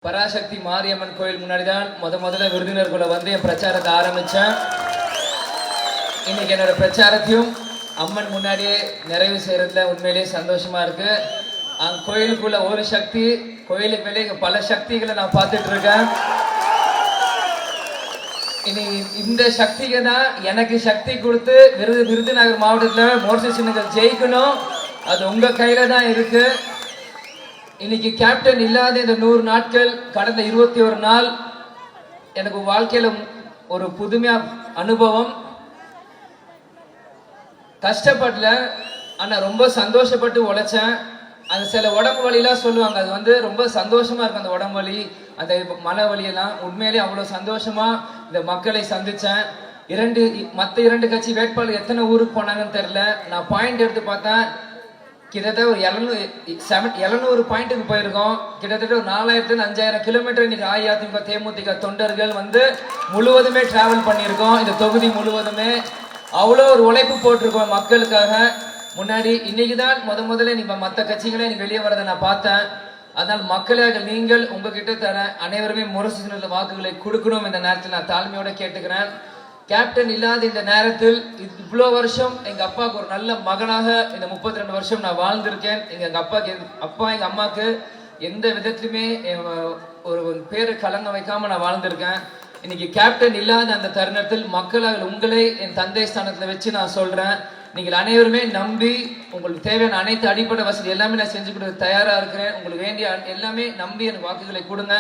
பராசக்தி மாரியம்மன் கோயில் முன்னாடி தான் முதல்ல விருந்தினர்களை வந்து என் பிரச்சாரத்தை ஆரம்பித்தேன். இன்னைக்கு என்னோட பிரச்சாரத்தையும் அம்மன் முன்னாடியே நிறைவு செய்கிறதுல உண்மையிலேயே சந்தோஷமாக இருக்குது. அந்த கோயிலுக்குள்ள ஒரு சக்தி, கோயிலுக்கு வெளியே பல சக்திகளை நான் பார்த்துட்டு இருக்கேன். இனி இந்த சக்திக்கு தான் எனக்கு சக்தி கொடுத்து விருதுநகர் மாவட்டத்தில் மோர்சி சின்னங்கள் ஜெயிக்கணும். அது உங்கள் கையில் தான் இருக்குது. இன்னைக்கு கேப்டன் இல்லாத இந்த 100 நாட்கள், கடந்த 21 நாள் எனக்கு வாழ்க்கையில ஒரு புதுமையா அனுபவம். கஷ்டப்படல, ஆனா ரொம்ப சந்தோஷப்பட்டு உழைச்சேன். அந்த சில உடம்பு வலியெல்லாம் சொல்லுவாங்க, அது வந்து ரொம்ப சந்தோஷமா இருக்கும். அந்த உடம்பு வலி, அந்த மன வலியெல்லாம் உண்மையிலேயே அவ்வளவு சந்தோஷமா இந்த மக்களை சந்திச்சேன். மற்ற 2 கட்சி வேட்பாளர் எத்தனை ஊருக்கு போனாங்கன்னு தெரியல. நான் பாயிண்ட் எடுத்து பார்த்தேன், கிட்டத்தட்ட ஒரு 700 பாயிண்ட்டுக்கு போயிருக்கோம். கிட்டத்தட்ட ஒரு 4000 5000 கிலோமீட்டர் இன்னைக்கு அஇஅதிமுக தேமுதிக தொண்டர்கள் வந்து முழுவதுமே டிராவல் பண்ணியிருக்கோம். இந்த தொகுதி முழுவதுமே அவ்வளோ ஒரு உழைப்பு போட்டிருக்கோம் மக்களுக்காக. முன்னாடி இன்னைக்கு தான் முதல்ல நீங்க மற்ற கட்சிகளே நீங்க வெளியே வரதை நான் பார்த்தேன். அதனால் மக்களாக நீங்கள் உங்ககிட்ட தர அனைவருமே முரசு வாக்குகளை கொடுக்கணும். இந்த நேரத்தில் நான் தாழ்மையோட கேட்டுக்கிறேன். கேப்டன் இல்லாத இந்த நேரத்தில் இவ்வளோ வருஷம் எங்க அப்பாவுக்கு ஒரு நல்ல மகனாக இந்த 32 வருஷம் நான் வாழ்ந்திருக்கேன். எங்க அம்மாவுக்கு எந்த விதத்திலுமே ஒரு பேரு கலங்க வைக்காம நான் வாழ்ந்திருக்கேன். இன்னைக்கு கேப்டன் இல்லாத அந்த தருணத்தில் மக்களாக உங்களை என் தந்தை ஸ்தானத்துல வச்சு நான் சொல்றேன், நீங்கள் அனைவருமே நம்பி உங்களுக்கு தேவையான அனைத்து அடிப்படை வசதி எல்லாமே நான் செஞ்சு கொடுக்க தயாரா இருக்கிறேன். உங்களுக்கு வேண்டிய எல்லாமே நம்பி எனக்கு வாக்குகளை கொடுங்க.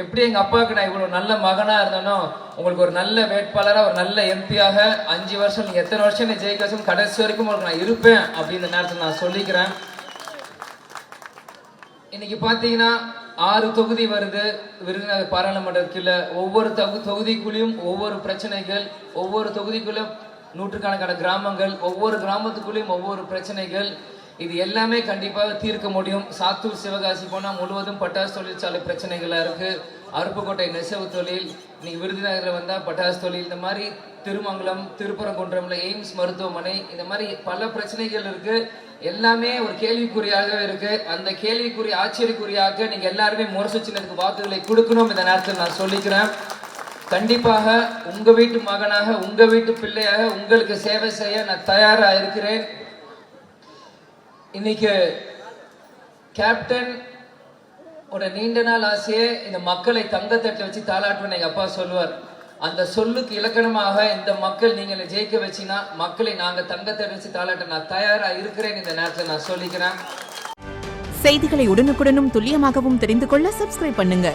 எப்படி எங்க அப்பாவுக்கு நான் இவ்வளவு நல்ல மகனா இருந்தனோ, உங்களுக்கு ஒரு நல்ல வேட்பாளரா, ஒரு நல்ல எம்பியாக 5 வருஷம், நீங்க எத்தனை வருஷம் நீ ஜெயிக்க வச்சு கடைசி வரைக்கும் உங்களுக்கு நான் இருப்பேன் அப்படின்னு நேரத்தில் நான் சொல்லிக்கிறேன். இன்னைக்கு பாத்தீங்கன்னா 6 தொகுதி வருது விருதுநகர் பாராளுமன்றத்தில். ஒவ்வொரு தொகுதிக்குள்ளேயும் ஒவ்வொரு பிரச்சனைகள், ஒவ்வொரு தொகுதிக்குள்ளும் நூற்றுக்கணக்கான கிராமங்கள், ஒவ்வொரு கிராமத்துக்குள்ளேயும் ஒவ்வொரு பிரச்சனைகள். இது எல்லாமே கண்டிப்பாக தீர்க்க முடியும். சாத்தூர் சிவகாசி போனால் முழுவதும் பட்டாசு தொழிற்சாலை பிரச்சனைகளாக இருக்கு. அருப்புக்கோட்டை நெசவு தொழில், இன்னைக்கு விருதுநகரில் வந்தால் பட்டாசு தொழில், இந்த மாதிரி திருமங்கலம், திருப்பரங்குன்றம்ல எய்ம்ஸ் மருத்துவமனை, இந்த மாதிரி பல பிரச்சனைகள் இருக்கு. எல்லாமே ஒரு கேள்விக்குறியாகவே இருக்கு. அந்த கேள்விக்குறி ஆச்சரியக்குறியாக நீங்க எல்லாருமே முரசு சின்னத்துக்கு வாக்குகளை கொடுக்கணும். இந்த நேரத்தில் நான் சொல்லிக்கிறேன். கண்டிப்பாக உங்க வீட்டு மகனாக, உங்க வீட்டு பிள்ளையாக உங்களுக்கு சேவை செய்ய நான் தயாரா இருக்கிறேன். இன்னைக்கு கேப்டன் ஒரு நீண்ட நாள் ஆசையே இந்த மக்களை தங்கத்தட்டை வச்சு தாளாட்டுன்னு எங்க அப்பா சொல்லுவார். அந்த சொல்லுக்கு இலக்கணமாக இந்த மக்கள் நீங்க ஜெயிக்க வச்சினா மக்களை நாங்க தங்கத்தட்டை வச்சு தாளாட்ட நான் தயாரா இருக்கிறேன். இந்த நேரத்தில் நான் சொல்லிக்கிறேன். செய்திகளை உடனுக்குடனும் துல்லியமாகவும் தெரிந்து கொள்ள சப்ஸ்கிரைப் பண்ணுங்க.